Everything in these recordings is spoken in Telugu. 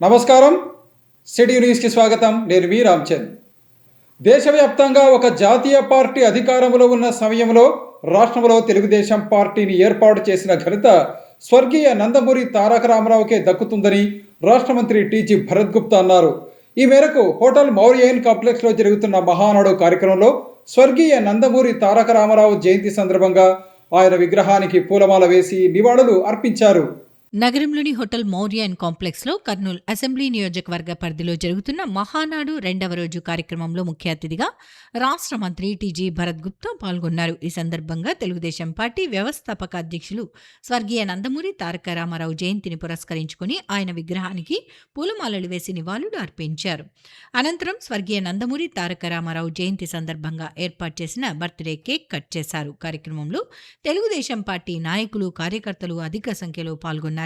నమస్కారం. సిటీ న్యూస్కి స్వాగతం. నేను వి రామచంద్. దేశవ్యాప్తంగా ఒక జాతీయ పార్టీ అధికారంలో ఉన్న సమయంలో రాష్ట్రంలో తెలుగుదేశం పార్టీని ఏర్పాటు చేసిన ఘనత స్వర్గీయ నందమూరి తారక రామారావుకే దక్కుతుందని రాష్ట్ర మంత్రి టీజీ భరత్ గుప్తా అన్నారు. ఈ మేరకు హోటల్ మౌర్యన్ కాంప్లెక్స్లో జరుగుతున్న మహానాడు కార్యక్రమంలో స్వర్గీయ నందమూరి తారక రామారావు జయంతి సందర్భంగా ఆయన విగ్రహానికి పూలమాల వేసి నివాళులు అర్పించారు. నగరంలోని హోటల్ మౌర్య అండ్ కాంప్లెక్స్లో కర్నూలు అసెంబ్లీ నియోజకవర్గ పరిధిలో జరుగుతున్న మహానాడు 2వ రోజు కార్యక్రమంలో ముఖ్య అతిథిగా రాష్ట్ర మంత్రి టీజీ భరత్ గుప్తా పాల్గొన్నారు. ఈ సందర్భంగా తెలుగుదేశం పార్టీ వ్యవస్థాపక అధ్యక్షులు స్వర్గీయ నందమూరి తారక రామారావు జయంతిని పురస్కరించుకుని ఆయన విగ్రహానికి పూలమాలలు వేసి నివాళులు అర్పించారు. అనంతరం స్వర్గీయ నందమూరి తారక రామారావు జయంతి సందర్భంగా ఏర్పాటు చేసిన బర్త్డే కేక్ కట్ చేశారు. కార్యక్రమంలో తెలుగుదేశం పార్టీ నాయకులు, కార్యకర్తలు అధిక సంఖ్యలో పాల్గొన్నారు.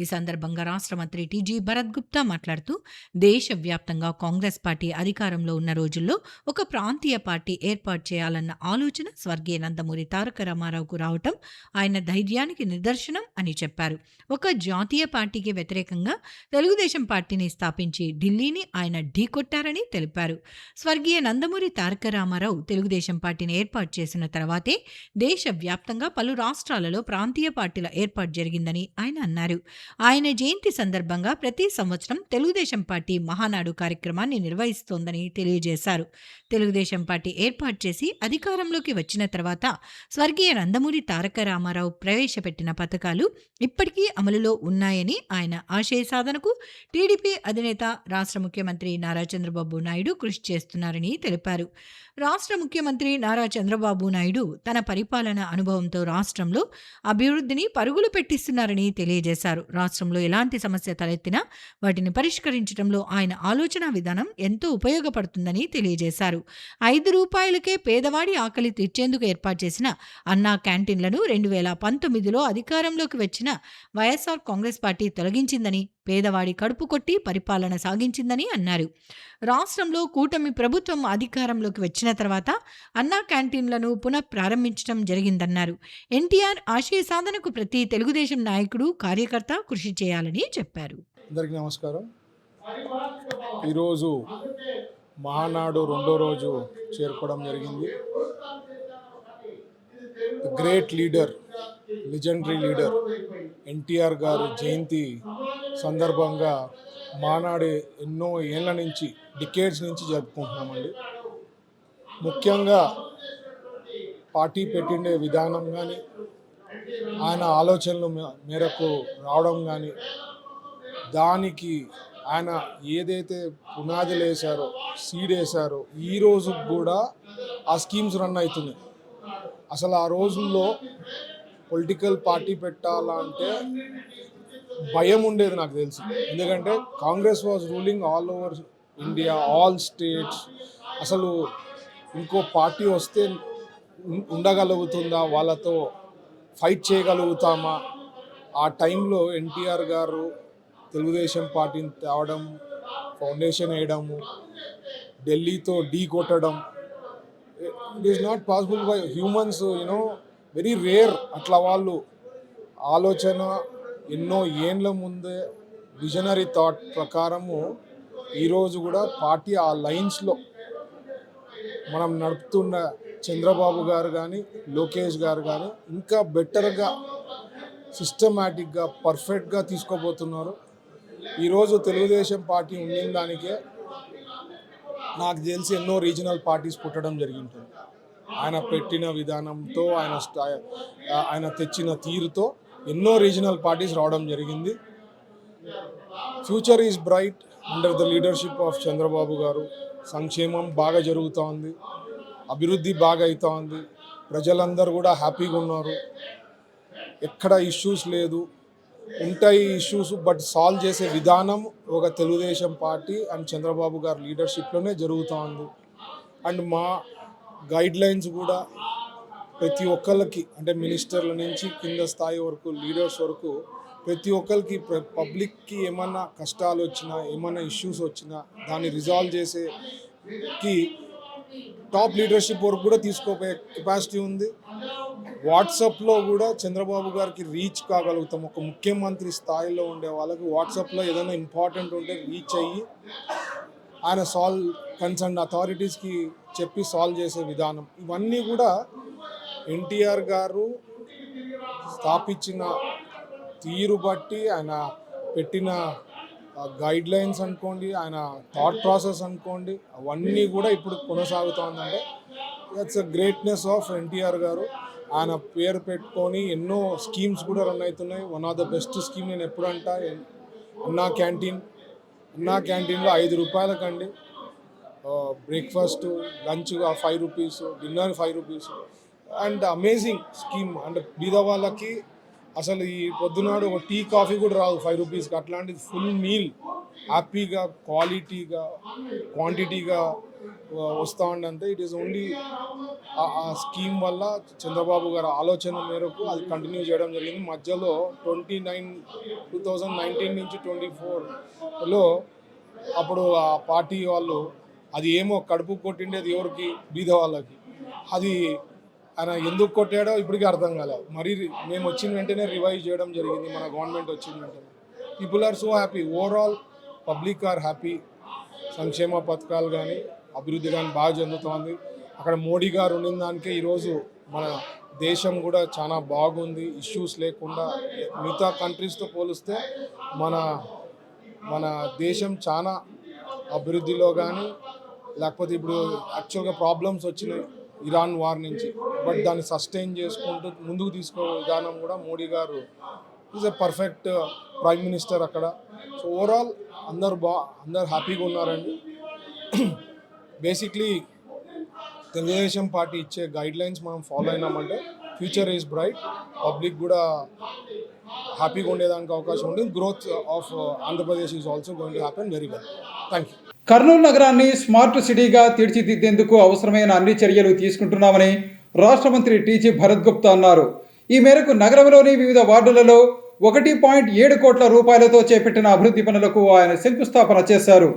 ఈ సందర్భంగా రాష్ట్ర మంత్రి టీజీ భరత్ గుప్తా మాట్లాడుతూ దేశవ్యాప్తంగా కాంగ్రెస్ పార్టీ అధికారంలో ఉన్న రోజుల్లో ఒక ప్రాంతీయ పార్టీ ఏర్పాటు చేయాలన్న ఆలోచన స్వర్గీయ నందమూరి తారక రామారావుకు రావటం ఆయన ధైర్యానికి నిదర్శనం అని చెప్పారు. ఒక జాతీయ పార్టీకి వ్యతిరేకంగా తెలుగుదేశం పార్టీని స్థాపించి ఢిల్లీని ఆయన ఢీకొట్టారని తెలిపారు. స్వర్గీయ నందమూరి తారక రామారావు తెలుగుదేశం పార్టీని ఏర్పాటు చేసిన తర్వాతే దేశవ్యాప్తంగా పలు రాష్ట్రాలలో ప్రాంతీయ పార్టీల ఏర్పాటు జరిగిందని ఆయన అన్నారు. ఆయన జయంతి సందర్భంగా ప్రతి సంవత్సరం తెలుగుదేశం పార్టీ మహానాడు కార్యక్రమాన్ని నిర్వహిస్తోందని తెలియజేశారు. తెలుగుదేశం పార్టీ ఏర్పాటు చేసి అధికారంలోకి వచ్చిన తర్వాత స్వర్గీయ నందమూరి తారక రామారావు ప్రవేశపెట్టిన పథకాలు ఇప్పటికీ అమలులో ఉన్నాయని, ఆయన ఆశయ సాధనకు టీడీపీ అధినేత రాష్ట్ర ముఖ్యమంత్రి నారా చంద్రబాబు నాయుడు కృషి చేస్తున్నారని తెలిపారు. రాష్ట్ర ముఖ్యమంత్రి నారా చంద్రబాబు నాయుడు తన పరిపాలన అనుభవంతో రాష్ట్రంలో అభివృద్ధిని పరుగులు పెట్టిస్తున్నారని తెలియజేశారు. రాష్ట్రంలో ఎలాంటి సమస్య తలెత్తినా వాటిని పరిష్కరించడంలో ఆయన ఆలోచన విధానం ఎంతో ఉపయోగపడుతుందని తెలియజేశారు. 5 రూపాయలకే పేదవాడి ఆకలి తీర్చేందుకు ఏర్పాటు చేసిన అన్నా క్యాంటీన్లను 2019లో అధికారంలోకి వచ్చిన వైఎస్ఆర్ కాంగ్రెస్ పార్టీ తొలగించిందని, పేదవాడి కడుపు కొట్టి పరిపాలన సాగించిందని అన్నారు. రాష్ట్రంలో కూటమి ప్రభుత్వం అధికారంలోకి వచ్చిన తర్వాత అన్నా క్యాంటీన్లను పునః ప్రారంభించడం జరిగిందన్నారు. ఎన్టీఆర్ ఆశయ సాధనకు ప్రతి తెలుగుదేశం నాయకుడు, కార్యకర్త కృషి చేయాలని చెప్పారు. అందరికీ నమస్కారం. ఈరోజు మహానాడు 2వ రోజు చేరుకోవడం జరిగింది. Great leader, legendary leader NTR గారు జయంతి సందర్భంగా మహానాడు ఎన్నో ఏళ్ళ నుంచి, డికేడ్స్ నుంచి జరుపుకుంటున్నామండి. ముఖ్యంగా పార్టీ పెట్టిండే విధానం కానీ, ఆయన ఆలోచనల మేరకు రావడం కానీ, దానికి ఆయన ఏదైతే పునాదులు వేశారో, సీడ్ వేశారో, ఈ రోజు కూడా ఆ స్కీమ్స్ రన్ అవుతున్నాయి. అసలు ఆ రోజుల్లో పొలిటికల్ పార్టీ పెట్టాలంటే భయం ఉండేది నాకు తెలిసి. ఎందుకంటే Congress was ruling all over India, all states. అసలు ఇంకో పార్టీ వస్తే ఉండగలుగుతుందా, వాళ్ళతో ఫైట్ చేయగలుగుతామా? ఆ టైంలో ఎన్టీఆర్ గారు తెలుగుదేశం పార్టీని తేవడం, ఫౌండేషన్ వేయడము, ఢిల్లీతో ఢీ కొట్టడం, it is not possible by humans, very rare. అట్లా వాళ్ళు ఆలోచన ఎన్నో ఏండ్ల ముందే విజనరీ థాట్ ప్రకారము ఈరోజు కూడా పార్టీ ఆ లైన్స్లో మనం నడుపుతున్న చంద్రబాబు గారు కానీ, లోకేష్ గారు కానీ ఇంకా బెటర్గా, సిస్టమాటిక్గా, పర్ఫెక్ట్గా తీసుకోబోతున్నారు. ఈరోజు తెలుగుదేశం పార్టీ ఉండిన దానికే నాకు తెలిసి ఎన్నో రీజనల్ పార్టీస్ పుట్టడం జరిగింటుంది. ఆయన పెట్టిన విధానంతో, ఆయన తెచ్చిన తీరుతో ఎన్నో రీజనల్ పార్టీస్ రావడం జరిగింది. Future is bright under the leadership of Chandrababu గారు. సంక్షేమం బాగా జరుగుతూ ఉంది, అభివృద్ధి బాగా అవుతూ ఉంది, ప్రజలందరూ కూడా హ్యాపీగా ఉన్నారు, ఎక్కడ ఇష్యూస్ లేదు. ఉంటాయి ఇష్యూస్, బట్ సాల్వ్ చేసే విధానం ఒక తెలుగుదేశం పార్టీ అండ్ చంద్రబాబు గారి లీడర్షిప్లోనే జరుగుతూ ఉంది. అండ్ మా గైడ్ లైన్స్ కూడా ప్రతి ఒక్కరికి, అంటే మినిస్టర్ల నుంచి కింద స్థాయి వరకు, లీడర్స్ వరకు ప్రతి ఒక్కరికి, పబ్లిక్కి ఏమన్నా కష్టాలు వచ్చినా, ఏమన్నా ఇష్యూస్ వచ్చినా దాన్ని రిజాల్వ్ చేసేకి టాప్ లీడర్షిప్ వరకు కూడా తీసుకోపోయే కెపాసిటీ ఉంది. వాట్సాప్లో కూడా చంద్రబాబు గారికి రీచ్ కాగలుగుతాం. ఒక ముఖ్యమంత్రి స్థాయిలో ఉండే వాళ్ళకి వాట్సాప్లో ఏదైనా ఇంపార్టెంట్ ఉంటే రీచ్ అయ్యి ఆయన కన్సర్న్ అథారిటీస్కి చెప్పి సాల్వ్ చేసే విధానం, ఇవన్నీ కూడా ఎన్టీఆర్ గారు స్థాపించిన తీరు బట్టి, ఆయన పెట్టిన గైడ్ లైన్స్ అనుకోండి, ఆయన థాట్ ప్రాసెస్ అనుకోండి, అవన్నీ కూడా ఇప్పుడు కొనసాగుతుందంటే that's a greatness of NTR గారు. ఆయన పేరు పెట్టుకొని ఎన్నో స్కీమ్స్ కూడా రన్ అవుతున్నాయి. One of the best scheme నేను ఎప్పుడంటా అన్నా క్యాంటీన్లో 5 రూపాయలకండి breakfast, lunch 5 rupees, dinner 5 rupees. And amazing scheme. అంటే బీద వాళ్ళకి అసలు ఈ పొద్దునాడు ఒక టీ కాఫీ కూడా రాదు 5 రూపీస్కి. అట్లాంటిది ఫుల్ మీల్ హ్యాపీగా, క్వాలిటీగా, క్వాంటిటీగా వస్తూ ఉండంటే ఇట్ ఈస్ ఓన్లీ ఆ స్కీమ్ వల్ల చంద్రబాబు గారి ఆలోచన మేరకు అది కంటిన్యూ చేయడం జరిగింది. మధ్యలో 2019 నుంచి 24లో అప్పుడు ఆ పార్టీ వాళ్ళు అది ఏమో కడుపు కొట్టిండేది ఎవరికి, బీద వాళ్ళకి. అది ఆయన ఎందుకు కొట్టాడో ఇప్పటికీ అర్థం కాలేదు. మరి మేము వచ్చిన వెంటనే రివైవ్ చేయడం జరిగింది. మన గవర్నమెంట్ వచ్చిన వెంటనే people are so happy. Overall public are happy. సంక్షేమ పథకాలు కానీ, అభివృద్ధి కానీ బాగా చెందుతోంది. అక్కడ మోడీ గారు ఉండిన దానికే ఈరోజు మన దేశం కూడా చాలా బాగుంది. ఇష్యూస్ లేకుండా మిగతా కంట్రీస్తో పోలిస్తే మన దేశం చాలా అభివృద్ధిలో కానీ, లేకపోతే ఇప్పుడు యాక్చువల్గా ప్రాబ్లమ్స్ వచ్చినాయి ఇరాన్ వార్ నుంచి, బట్ దాన్ని సస్టైన్ చేసుకుంటూ ముందుకు తీసుకో విధానం కూడా మోడీ గారు is a perfect prime minister అక్కడ. సో ఓవరాల్ అందరు హ్యాపీగా ఉన్నారండి. బేసిక్లీ తెలుగుదేశం పార్టీ ఇచ్చే గైడ్ లైన్స్ మనం ఫాలో అయినామంటే ఫ్యూచర్ ఈజ్ బ్రైట్. పబ్లిక్ కూడా హ్యాపీగా ఉండేదానికి అవకాశం ఉంటుంది. Growth of Andhra Pradesh is also going to happen very well. Thank you. Kurnool నగరాన్ని స్మార్ట్ సిటీగా తీర్చిదిద్దేందుకు అవసరమైన అన్ని చర్యలు తీసుకుంటున్నామని రాష్ట్ర మంత్రి టీజీ భరత్ గుప్తా అన్నారు. ఈ మేరకు నగరంలోని వివిధ వార్డులలో 1.7 కోట్ల రూపాయలతో చేపట్టిన అభివృద్ధి పనులకు ఆయన శంకుస్థాపన చేశారు.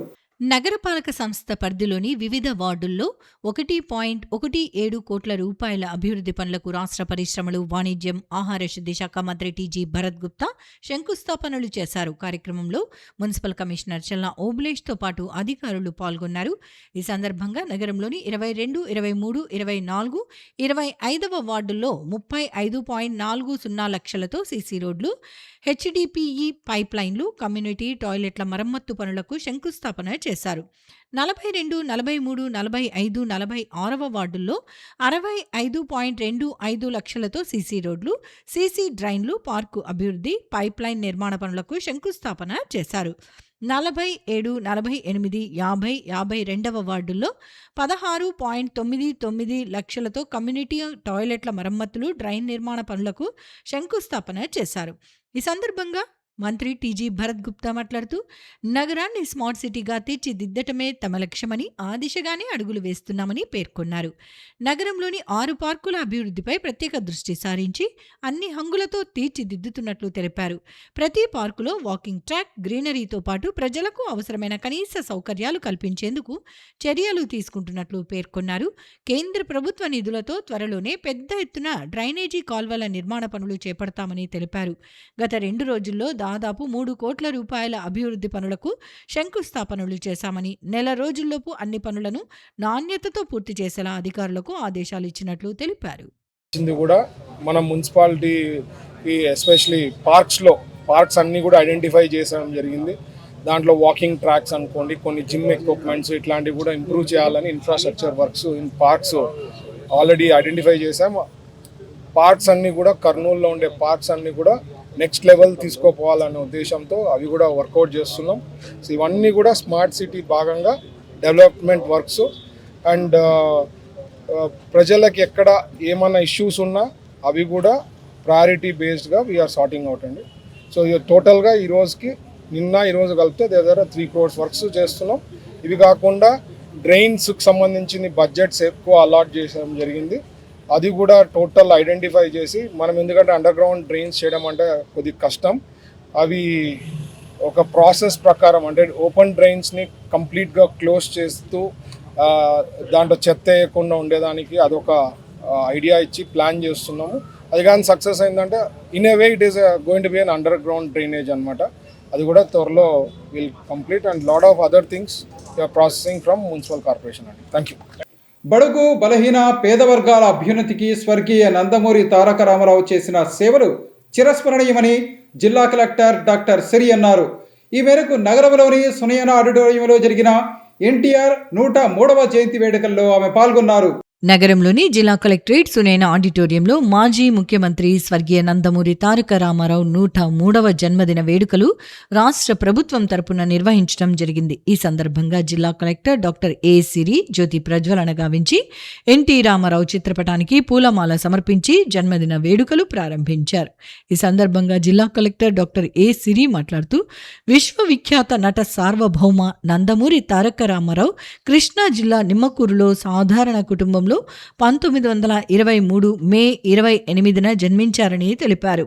నగరపాలక సంస్థ పరిధిలోని వివిధ వార్డుల్లో 1.17 కోట్ల రూపాయల అభివృద్ధి పనులకు రాష్ట్ర పరిశ్రమలు, వాణిజ్యం, ఆహార శుద్ధి శాఖ మంత్రి టీజీ భరత్ గుప్తా శంకుస్థాపనలు చేశారు. కార్యక్రమంలో మున్సిపల్ కమిషనర్ చల్లా ఓబులేష్తో పాటు అధికారులు పాల్గొన్నారు. ఈ సందర్భంగా నగరంలోని 22, 23, 24, 25వ వార్డుల్లో 35.40 లక్షలతో సీసీ రోడ్లు, హెచ్డిపిఈ పైప్ లైన్లు, కమ్యూనిటీ టాయిలెట్ల మరమ్మత్తు పనులకు శంకుస్థాపన చేశారు. 42, 43, 45, 46వ వార్డుల్లో 65.25 లక్షలతో సీసీ రోడ్లు, సీసీ డ్రైన్లు, పార్కు అభివృద్ధి, పైప్ లైన్ నిర్మాణ పనులకు శంకుస్థాపన చేశారు. 47, 48, 50, 52వ వార్డుల్లో 16.99 లక్షలతో కమ్యూనిటీ టాయిలెట్ల మరమ్మతులు, డ్రైన్ నిర్మాణ పనులకు శంకుస్థాపన చేశారు. ఈ సందర్భంగా మంత్రి టీజీ భరత్ గుప్తా మాట్లాడుతూ నగరాన్ని స్మార్ట్ సిటీగా తీర్చిదిద్దటమే తమ లక్ష్యమని, ఆ దిశగానే అడుగులు వేస్తున్నామని పేర్కొన్నారు. నగరంలోని 6 పార్కుల అభివృద్ధిపై ప్రత్యేక దృష్టి సారించి అన్ని హంగులతో తీర్చిదిద్దుతున్నట్లు తెలిపారు. ప్రతి పార్కులో వాకింగ్ ట్రాక్, గ్రీనరీతో పాటు ప్రజలకు అవసరమైన కనీస సౌకర్యాలు కల్పించేందుకు చర్యలు తీసుకుంటున్నట్లు పేర్కొన్నారు. కేంద్ర ప్రభుత్వ నిధులతో త్వరలోనే పెద్ద ఎత్తున డ్రైనేజీ కాల్వల నిర్మాణ పనులు చేపడతామని తెలిపారు. గత 2 రోజుల్లో దాదాపు 3 కోట్ల రూపాయల అభివృద్ధి పనులకు శంకుస్థాపనలు చేశామని, నెల రోజుల్లోపు అన్ని పనులను నాణ్యతతో పూర్తి చేసేలా అధికారులకు ఆదేశాలు ఇచ్చినట్లు తెలిపారు. కూడా మన మున్సిపాలిటీ ఎస్పెషలీ పార్క్స్ అన్నీ కూడా ఐడెంటిఫై చేసడం జరిగింది. దాంట్లో వాకింగ్ ట్రాక్స్ అనుకోండి, కొన్ని జిమ్ ఎక్విప్మెంట్స్ ఇట్లాంటివి కూడా ఇంప్రూవ్ చేయాలని infrastructure works in parks already identify చేసాం. పార్క్స్ అన్నీ కూడా కర్నూలులో ఉండే పార్క్స్ అన్నీ కూడా నెక్స్ట్ లెవెల్ తీసుకోపోవాలనే ఉద్దేశంతో అవి కూడా వర్కౌట్ చేస్తున్నాం. సో ఇవన్నీ కూడా స్మార్ట్ సిటీ భాగంగా డెవలప్మెంట్ వర్క్స్. అండ్ ప్రజలకు ఎక్కడ ఏమైనా ఇష్యూస్ ఉన్నా అవి కూడా ప్రయారిటీ బేస్డ్గా వీఆర్ సార్టింగ్ అవుట్ అండి. సో టోటల్గా ఈరోజు కలిపితే దగ్గర 3 crores వర్క్స్ చేస్తున్నాం. ఇవి కాకుండా డ్రైన్స్కి సంబంధించిన బడ్జెట్స్ ఎక్కువ అలాట్ చేయడం జరిగింది. అది కూడా టోటల్ ఐడెంటిఫై చేసి మనం, ఎందుకంటే అండర్ గ్రౌండ్ డ్రైన్స్ చేయడం అంటే కొద్దిగా కష్టం, అవి ఒక ప్రాసెస్ ప్రకారం అంటే ఓపెన్ డ్రైన్స్ని కంప్లీట్గా క్లోజ్ చేస్తూ దాంట్లో చెత్త వేయకుండా ఉండేదానికి అదొక ఐడియా ఇచ్చి ప్లాన్ చేస్తున్నాము. అది కానీ సక్సెస్ అయిందంటే in a way it is going to be an underground drainage అనమాట. అది కూడా త్వరలో will complete and lot of other things are processing from municipal corporation అండి. Thank you. బడుగు బలహీన పేద వర్గాల అభ్యున్నతికి స్వర్గీయ నందమూరి తారక రామారావు చేసిన సేవలు చిరస్మరణీయమని జిల్లా కలెక్టర్ డాక్టర్ సిరి అన్నారు. ఈ మేరకు నగరంలోని సునయన ఆడిటోరియంలో జరిగిన ఎన్టీఆర్ 103వ జయంతి వేడుకల్లో ఆమె పాల్గొన్నారు. నగరంలోని జిల్లా కలెక్టరేట్ సునైన ఆడిటోరియంలో మాజీ ముఖ్యమంత్రి స్వర్గీయ నందమూరి తారక రామారావు 103వ జన్మదిన వేడుకలు రాష్ట్ర ప్రభుత్వం తరపున నిర్వహించడం జరిగింది. ఈ సందర్భంగా జిల్లా కలెక్టర్ డాక్టర్ ఏ సిరి జ్యోతి ప్రజ్వలన గావించి ఎన్టీ రామారావు చిత్రపటానికి పూలమాల సమర్పించి జన్మదిన వేడుకలు ప్రారంభించారు. ఈ సందర్భంగా జిల్లా కలెక్టర్ డాక్టర్ ఏ సిరి మాట్లాడుతూ విశ్వవిఖ్యాత నట సార్వభౌమ నందమూరి తారక రామారావు కృష్ణా జిల్లా నిమ్మకూరులో సాధారణ కుటుంబంలో 1923 మే 28న జన్మించారని తెలిపారు.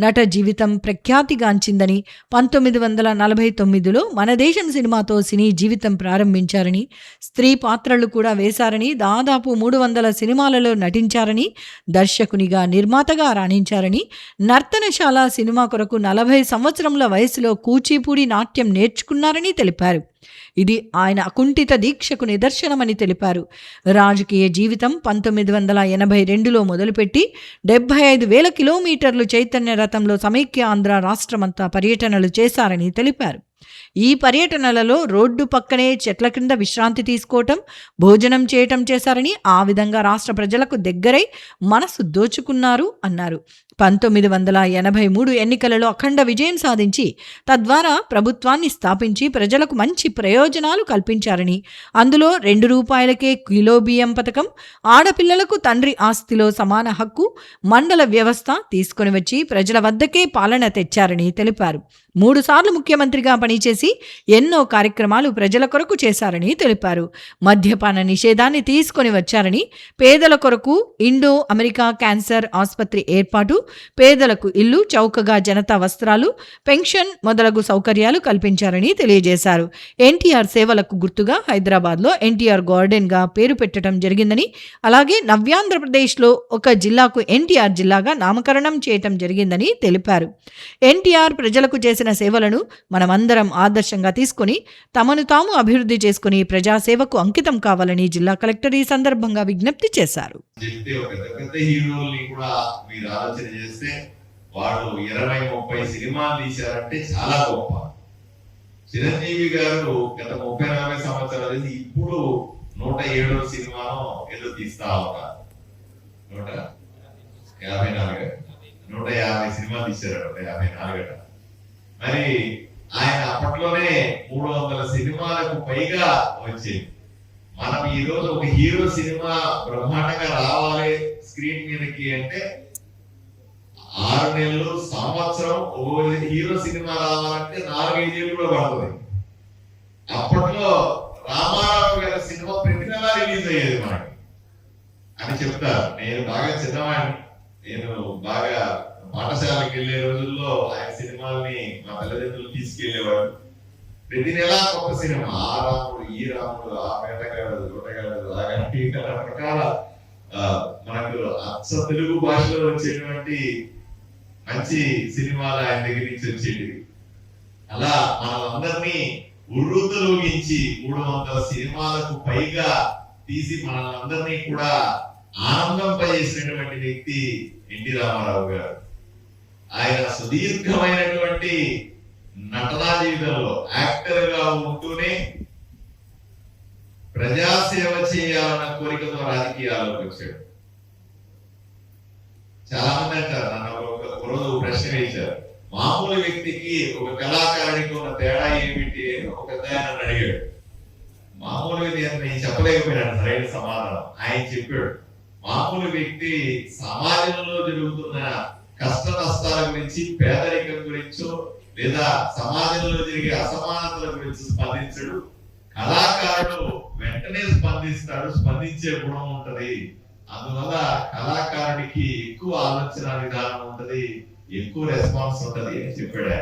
నట జీవితం ప్రఖ్యాతిగాంచిందని 1949లో మన దేశం సినిమాతో సినీ జీవితం ప్రారంభించారని, స్త్రీ పాత్రలు కూడా వేశారని, దాదాపు 300 సినిమాలలో నటించారని, దర్శకునిగా నిర్మాతగా రాణించారని, నర్తనశాల సినిమా కొరకు 40 సంవత్సరముల వయసులో కూచిపూడి నాట్యం నేర్చుకున్నారని తెలిపారు. ఇది ఆయన అకుంఠిత దీక్షకు నిదర్శనమని తెలిపారు. రాజకీయ జీవితం 1982లో మొదలుపెట్టి 75,000 కిలోమీటర్లు చైతన్య రథంలో సమైక్య ఆంధ్ర రాష్ట్రమంతా పర్యటనలు చేశారని తెలిపారు. ఈ పర్యటనలలో రోడ్డు పక్కనే చెట్ల కింద విశ్రాంతి తీసుకోవటం, భోజనం చేయటం చేశారని, ఆ విధంగా రాష్ట్ర ప్రజలకు దగ్గరై మనసు దోచుకున్నారు అన్నారు. 1983 ఎన్నికలలో అఖండ విజయం సాధించి తద్వారా ప్రభుత్వాన్ని స్థాపించి ప్రజలకు మంచి ప్రయోజనాలు కల్పించారని, అందులో ₹2 కిలో బియ్యం పథకం, ఆడపిల్లలకు తండ్రి ఆస్తిలో సమాన హక్కు, మండల వ్యవస్థ తీసుకొని వచ్చి ప్రజల వద్దకే పాలన తెచ్చారని తెలిపారు. 3 సార్లు ముఖ్యమంత్రిగా పనిచేసి ఎన్నో కార్యక్రమాలు ప్రజల కొరకు చేశారని తెలిపారు. మద్యపాన నిషేధాన్ని తీసుకొని వచ్చారని, పేదల కొరకు ఇండో అమెరికా క్యాన్సర్ ఆసుపత్రి ఏర్పాటు, పేదలకు ఇల్లు, చౌకగా జనతా వస్త్రాలు, పెన్షన్ మొదలగు సౌకర్యాలు కల్పించారని తెలియజేశారు. ఎన్టీఆర్ సేవలకు గుర్తుగా హైదరాబాద్లో ఎన్టీఆర్ గార్డెన్గా పేరు పెట్టడం జరిగిందని, అలాగే నవ్యాంధ్రప్రదేశ్లో ఒక జిల్లాకు ఎన్టీఆర్ జిల్లాగా నామకరణం చేయటం జరిగిందని తెలిపారు. ఎన్టీఆర్ ప్రజలకు చేసిన సేవలను మనమందరం ఆదర్శంగా తీసుకుని తమను తాము అభివృద్ధి చేసుకుని ప్రజాసేవకు అంకితం కావాలని జిల్లా కలెక్టర్ ఈ సందర్భంగా విజ్ఞప్తి చేశారు. వాడు 20-30 సినిమాలు తీశారంటే చాలా గొప్ప. చిరంజీవి గారు గత 30-40 సంవత్సరాలు ఇప్పుడు 107వ సినిమాను ఏదో తీస్తా ఉన్నారు. 150 సినిమాలు తీశారు. 154. మరి ఆయన అప్పట్లోనే 300 సినిమాలకు పైగా వచ్చింది. మనం ఈ రోజు ఒక హీరో సినిమా బ్రహ్మాండంగా రావాలి స్క్రీన్ మీదకి అంటే 6 నెలలు, సంవత్సరం ఓ హీరో సినిమా రావాలంటే 4-5 ఏళ్ళు కూడా పడుతుంది. అప్పట్లో రామారావు గారి సినిమా ప్రతి నెల రిలీజ్ అయ్యేది మనకి అని చెప్తారు. నేను బాగా చిన్నవాడిని, నేను బాగా పాఠశాలకు వెళ్లే రోజుల్లో ఆయన సినిమాల్ని మా తల్లిదండ్రులు తీసుకెళ్లేవాడు. ప్రతి నెల ఒక సినిమా, ఆ రాముడు, ఈ రాముడు, ఆ వేటగాడు, గుట్టగాడు, రకరకాల మనకు అచ్చ తెలుగు భాషలో వచ్చేటువంటి మంచి సినిమాలు ఆయన దగ్గర నుంచి వచ్చేవి. అలా మనందరినీ ఉర్రూతలోగించి 300 సినిమాలకు పైగా తీసి మనందరినీ కూడా ఆనందింపజేసినటువంటి వ్యక్తి ఎన్టీ రామారావు గారు. ఆయన సుదీర్ఘమైనటువంటి నటనా జీవితంలో యాక్టర్ గా ఉంటూనే ప్రజాసేవ చేయాలన్న కోరికతో రాజకీయాల్లోకి వచ్చాడు. చాలా మంది అంటారు, నన్ను ఒక రోజు ప్రశ్న వేశారు, మామూలు వ్యక్తికి ఒక కళాకారుడికి ఉన్న తేడా ఏమిటి అని ఒక పెద్ద ఆయన అడిగాడు. మామూలుగా నేను చెప్పలేకపోయాను సరైన సమాధానం. ఆయన చెప్పాడు, మామూలు వ్యక్తి సమాజంలో జరుగుతున్న కష్ట నష్టాల గురించి, పేదరికం గురించో లేదా సమాజంలో జరిగే అసమానతల గురించి స్పందించడు. కళాకారుడు వెంటనే స్పందిస్తాడు, స్పందించే గుణం ఉంటది. అందువల్ల కళాకారుడికి ఎక్కువ ఆలోచన విధానం ఉంటది, ఎక్కువ రెస్పాన్స్ ఉంటది అని చెప్పాడు.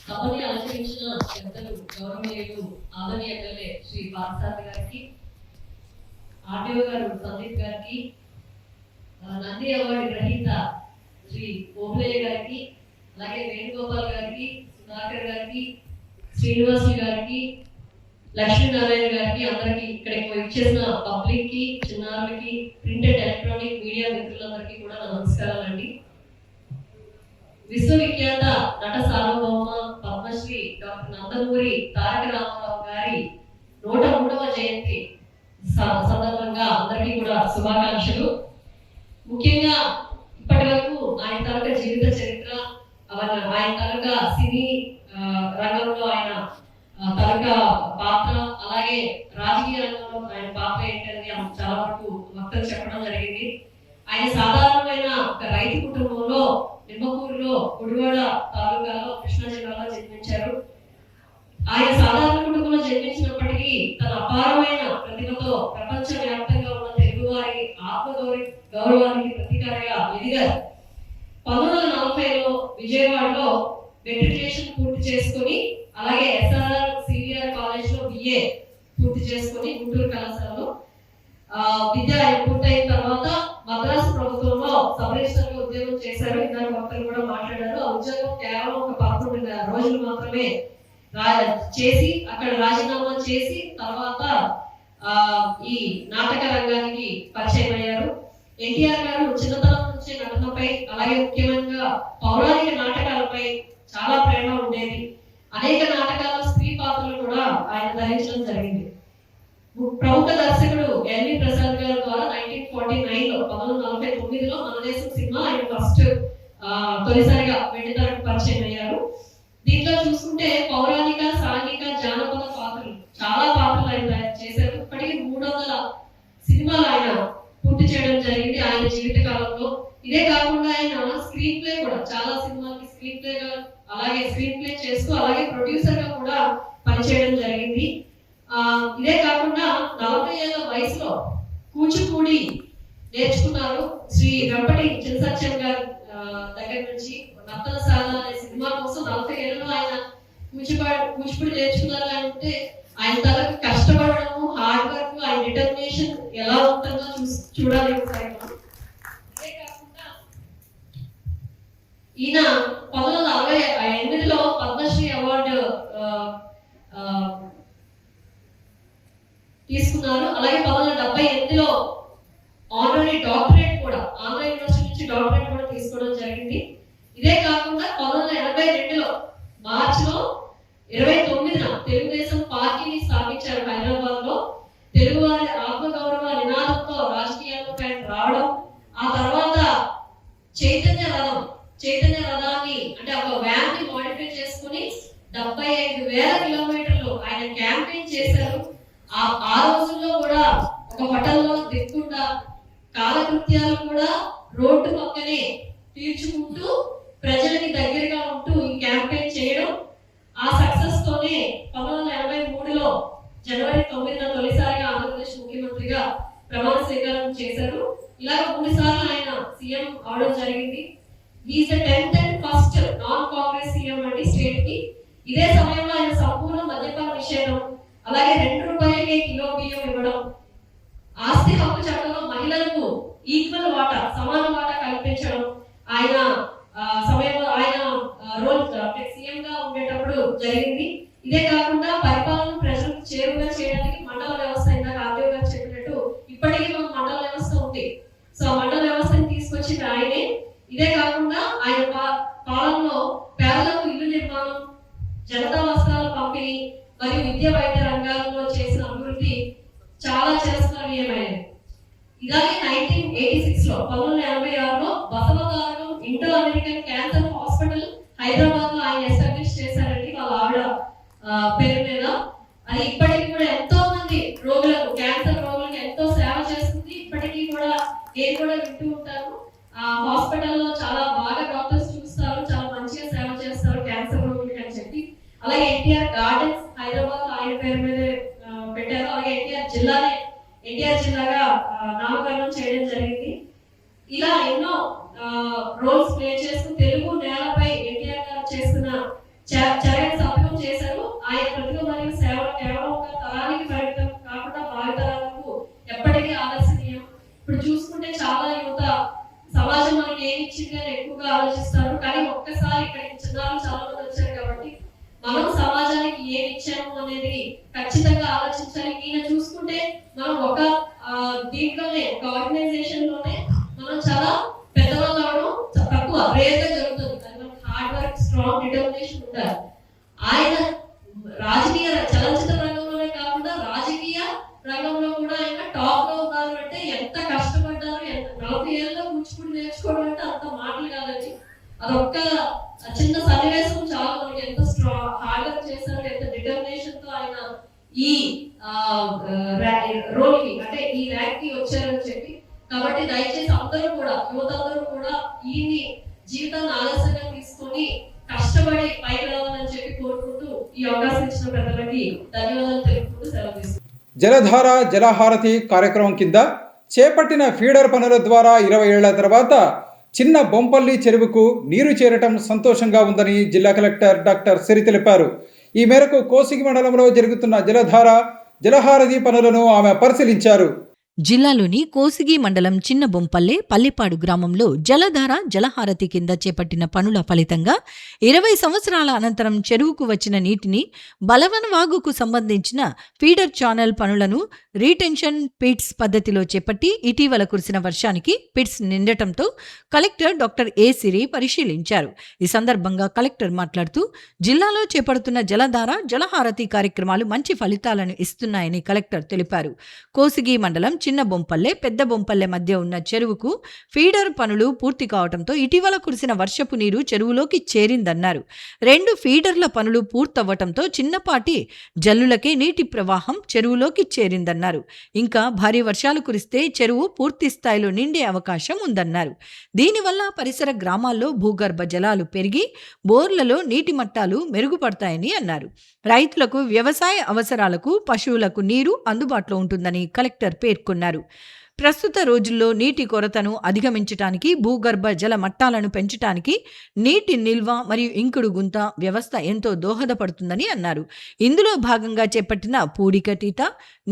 సభని ఆచరించిన పెద్దలు గౌరవనీయులు ఆదరణీయ ఎమ్మెల్యే శ్రీ పార్థసారథి గారికి, ఆర్టీఓ గారు సందీప్ గారికి, నంది అవార్డు గ్రహీత శ్రీ ఓబులయ్య గారికి, అలాగే వేణుగోపాల్ గారికి, సుధాకర్ గారికి, శ్రీనివాసులు గారికి, లక్ష్మీనారాయణ గారికి, అందరికి ఇక్కడికి వచ్చేసిన పబ్లిక్ కి, చిన్నారులకి, ప్రింట్ అండ్ ఎలక్ట్రానిక్ మీడియా మిత్రులందరికీ కూడా నమస్కారాలండి. విశ్వవిఖ్యాత నట సార్వభౌమ పద్మశ్రీ డాక్టర్ నందమూరి తారక రామారావు గారి 103వ జయంతి సందర్భంగా అందరికీ కూడా శుభాకాంక్షలు. ముఖ్యంగా ఇప్పటి వరకు ఆయన తాలూకా జీవిత చరిత్ర, ఆయన తాలూకా సినీ రంగంలో ఆయన తాలూకా పాత్ర, అలాగే రాజకీయ రంగంలో ఆయన పాత్ర ఏంటనేది చాలా వరకు వక్తలు చెప్పడం జరిగింది. ఆయన సాధారణమైన ఒక రైతు కుటుంబంలో నిమ్మకూరులో గుడివాడ తాలూకాలో కృష్ణా జిల్లాలో జన్మించారు. ఆయన సాధారణ కుటుంబంలో జన్మించినప్పటికీ తన అపారమైన ప్రతిభతో ప్రపంచ వ్యాప్తంగా ఉన్న తెలుగువారి గౌరవానికి ప్రతీకారిగా ఎదిగారు. 1940లో విజయవాడలో మెట్రికులేషన్ పూర్తి చేసుకుని, అలాగే SRR సివిఆర్ కాలేజ్ లో BA పూర్తి చేసుకుని గుంటూరు కళాశాలలో విద్య పూర్తయిన తర్వాత మద్రాసు ప్రభుత్వంలో సబ్ రిజిస్టర్ గా ఉద్యోగం చేశారు. ఇందాక భక్తులు కూడా మాట్లాడారు. ఆ ఉద్యోగం కేవలం ఒక 11 రోజులు మాత్రమే చేసి అక్కడ రాజీనామా చేసి తర్వాత ఈ నాటక రంగానికి పరిచయం అయ్యారు. ఎన్టీఆర్ గారు చిన్నతనం నుంచి నటనపై, అలాగే ముఖ్యంగా పౌరాణిక నాటకాలపై చాలా ప్రేమ ఉండేది. అనేక నాటకాల స్త్రీ పాత్రలు కూడా ఆయన ధరించడం జరిగింది. ప్రముఖ దర్శకుడు ఎల్వి ప్రసాద్ గారి ద్వారా 1949లో మన దేశం సినిమా ఆయన ఫస్ట్ తొలిసారిగా వెండితెరకు పరిచయం అయ్యారు. దీంట్లో చూసుకుంటే పౌరాణిక, సాంఘిక, జానపద పాత్రలు చాలా పాత్రలు ఆయన చేశారు. ఇప్పటికీ 300 సినిమాలు ఆయన పూర్తి చేయడం జరిగింది ఆయన జీవిత కాలంలో. ఇదే కాకుండా ఆయన స్క్రీన్ ప్లే కూడా చాలా సినిమాలకి స్క్రీన్ ప్లే చేస్తూ అలాగే ప్రొడ్యూసర్ గా కూడా పనిచేయడం జరిగింది. ఇదే కాకుండా 40 ఏళ్ల వయసులో కూచిపూడి నేర్చుకున్నారు. శ్రీ వెంపటి చినసత్యం గారి దగ్గర నుంచి నర్తనశాల అనే సినిమా కోసం 40 ఏళ్ళలో ఆయన కూచిపూడి నేర్చుకున్నారు. అంటే ఆయన తనకు కష్టపడము, హార్డ్ వర్క్, ఆయన డిటర్మినేషన్ ఎలా ఉంటుందో చూడాలి ఒకసారి. ఇదే కాకుండా ఈయన 1968లో పద్మశ్రీ అవార్డు తీసుకున్నారు. అలాగే 1978లో ఆనరీ డాక్టరేట్ కూడా ఆంధ్ర యూనివర్సిటీ నుంచి డాక్టరేట్ కూడా తీసుకోవడం జరిగింది. ఇదే కాకుండా 1982లో మార్చిలో 29న తెలుగుదేశం పార్టీని స్థాపించారు హైదరాబాద్ లో. తెలుగువారి ఆత్మగౌరవ నినాదంతో రాజకీయాల్లోకి ఆయన రావడం, ఆ తర్వాత చైతన్య రథాన్ని అంటే ఒక వ్యాన్ ని మోడిఫై చేసుకుని 75,000 కిలోమీటర్లు ఆయన క్యాంపెయిన్ చేశారు. ఆ రోజుల్లో కూడా ఒక హోటల్లో దిక్కుండా కాలకృత్యాలు కూడా రోడ్డు పక్కనే తీర్చుకుంటూ ప్రజలకి దగ్గరగా ఉంటూ ఈ క్యాంపెయిన్ చేయడం, ఆ సక్సెస్ తోనే 1983లో జనవరి 9న తొలిసారిగా ఆంధ్రప్రదేశ్ ముఖ్యమంత్రిగా ప్రమాణ స్వీకారం చేశారు. ఇలాగ 3 సార్లు ఆయన సీఎం అవడం జరిగింది. He's the 10th and first non Congress CM అండి స్టేట్ కి. ఇదే సమయంలో ఆయన సంపూర్ణ మద్యపాన నిషేధం, అలాగే 2 రూపాయలకే కిలో బియ్యం ఇవ్వడం, ఆస్తి హక్కు చట్టంలో మహిళలకు ఈక్వల్ వాటా, సమాన వాటా కల్పించడం ఆయన సమయంలో ఆయన రోల్ సీఎం గా ఉండేటప్పుడు జరిగింది. ఇదే కాకుండా పరిపాలన ప్రజలకు చేరువుగా చేయడానికి మండల వ్యవస్థ, ఇందాక ఆర్టీఓ గారు చెప్పినట్టు ఇప్పటికీ మనకు మండల వ్యవస్థ ఉంది. సో మండల వ్యవస్థని తీసుకొచ్చింది ఆయనే. ఇదే కాకుండా ఆయన పాలనలో పేదలకు ఇల్లు నిర్మాణం, జనతా వస్త్రాల పంపిణీ మరియు విద్య వైద్య రంగాల్లో చేసిన అభివృద్ధి చాలా చిరస్మరణీయమైనది. ఇలాగే 1986లో 1986లో Basavatarakam Indo American cancer hospital Hyderabad లో ఆయన ఎస్టాబ్లిష్ చేశారండి వాళ్ళ ఆవిడ పేరు మీద. అది ఇప్పటికీ కూడా ఎంతో మంది రోగులకు, క్యాన్సర్ రోగులకు ఎంతో సేవ చేస్తుంది. ఇప్పటికీ కూడా నేను కూడా వింటూ ఉంటాను. ఆ హాస్పిటల్లో చాలా బాగా డాక్టర్స్ చూస్తారు, చాలా మంచిగా సేవ చేస్తారు క్యాన్సర్ రోగులకి అని చెప్పి. అలాగే ఎన్టీఆర్ గార్డెన్స్ హైదరాబాద్ లో ఆయన పేరు మీద పెట్టారు. అలాగే ఎన్టీఆర్ జిల్లాగా నామకరణం చేయడం జరిగింది. ఇలా ఎన్నో రోల్స్ ప్లే చేస్తూ తెలుగు నేలపై ఎన్టీఆర్ గారు చేస్తున్న చర్యను సఫలం చేశారు. ఆయన ప్రతిభ మరియు సేవలు కేవలం ఒక తరానికి పరిమితం కాకుండా భావితరాలకు ఎప్పటికీ ఆ ఇప్పుడు చూసుకుంటే చాలా యువత సమాజం మనకి ఏమి ఇచ్చింది అని ఎక్కువగా ఆలోచిస్తారు. కానీ ఒక్కసారి ఇక్కడికి చిన్నారులు చాలా మంది వచ్చారు కాబట్టి మనం సమాజానికి ఏమి ఇచ్చాము అనేది ఖచ్చితంగా ఆలోచించాలి. ఈయన చూసుకుంటే మనం ఒక దీంట్లోనే ఒక ఆర్గనైజేషన్ లోనే మనం చాలా పెద్దవాళ్ళు అవడం తక్కువ, రేర్ గా జరుగుతుంది. కానీ మనకి హార్డ్ వర్క్, స్ట్రాంగ్ డిటర్మినేషన్ ఉండాలి. ఆయన రాజకీయ చలనచిత్ర రంగంలోనే కాకుండా రాజకీయ రంగంలో కూడా ఆయన టాప్ లో ఉన్నారు అంటే ఎంత కష్టపడ్డారు. 40 ఏళ్ళలో కూచిపూడి నేర్చుకోవడం అంటే అంత మాటలు కాదండి. అదొక్క చిన్న సన్నివేశం చాలా మనకి ఎంత హార్డ్ వర్క్ చేశారు, ఎంత డిటర్మినేషన్ తో ఆయన ఈ రోల్ కి అంటే ఈ ర్యాంక్ కి వచ్చారని చెప్పి. కాబట్టి దయచేసి అందరూ కూడా, యువత అందరూ కూడా ఈ జీవితాన్ని ఆలస్యంగా తీసుకొని కష్టపడి పైకి రావాలని చెప్పి కోరుకుంటూ ఈ అవకాశం ఇచ్చిన పెద్దలకి ధన్యవాదాలు తెలుపుకుంటూ సెలవు తీసుకుంటాం. జలధార జలహారతి కార్యక్రమం కింద చేపట్టిన ఫీడర్ పనుల ద్వారా 20 ఏళ్ల తర్వాత చిన్న బొంపల్లి చెరువుకు నీరు చేరటం సంతోషంగా ఉందని జిల్లా కలెక్టర్ డాక్టర్ సిరి తెలిపారు. ఈ మేరకు కోసిగి మండలంలో జరుగుతున్న జలధార జలహారతి పనులను ఆమె పరిశీలించారు. జిల్లాలోని కోసిగి మండలం చిన్న బొంపల్లె పల్లిపాడు గ్రామంలో జలధార జలహారతి కింద చేపట్టిన పనుల ఫలితంగా 20 సంవత్సరాల అనంతరం చెరువుకు వచ్చిన నీటిని బలవన్ వాగుకు సంబంధించిన ఫీడర్ ఛానల్ పనులను రీటెన్షన్ పిట్స్ పద్ధతిలో చేపట్టి ఇటీవల కురిసిన వర్షానికి పిట్స్ నిండటంతో కలెక్టర్ డాక్టర్ ఏ సిరి పరిశీలించారు. ఈ సందర్భంగా కలెక్టర్ మాట్లాడుతూ జిల్లాలో చేపడుతున్న జలధార జలహారతి కార్యక్రమాలు మంచి ఫలితాలను ఇస్తున్నాయని కలెక్టర్ తెలిపారు. కోసిగి మండలం చిన్న బొంపల్లె పెద్ద బొంపల్లె మధ్య ఉన్న చెరువుకు ఫీడర్ పనులు పూర్తి కావడంతో ఇటీవల కురిసిన వర్షపు నీరు చెరువులోకి చేరిందన్నారు. 2 ఫీడర్ల పనులు పూర్తవ్వటంతో చిన్నపాటి జల్లులకే నీటి ప్రవాహం చెరువులోకి చేరిందన్నారు. ఇంకా భారీ వర్షాలు కురిస్తే చెరువు పూర్తి స్థాయిలో నిండే అవకాశం ఉందన్నారు. దీనివల్ల పరిసర గ్రామాల్లో భూగర్భ జలాలు పెరిగి బోర్లలో నీటి మట్టాలు మెరుగుపడతాయని అన్నారు. రైతులకు వ్యవసాయ అవసరాలకు పశువులకు నీరు అందుబాటులో ఉంటుందని కలెక్టర్ పేర్కొన్నారు. ప్రస్తుత రోజుల్లో నీటి కొరతను అధిగమించడానికి భూగర్భ జల మట్టాలను పెంచడానికి నీటి నిల్వ మరియు ఇంకుడు గుంత వ్యవస్థ ఎంతో దోహదపడుతుందని అన్నారు. ఇందులో భాగంగా చేపట్టిన పూడికతీత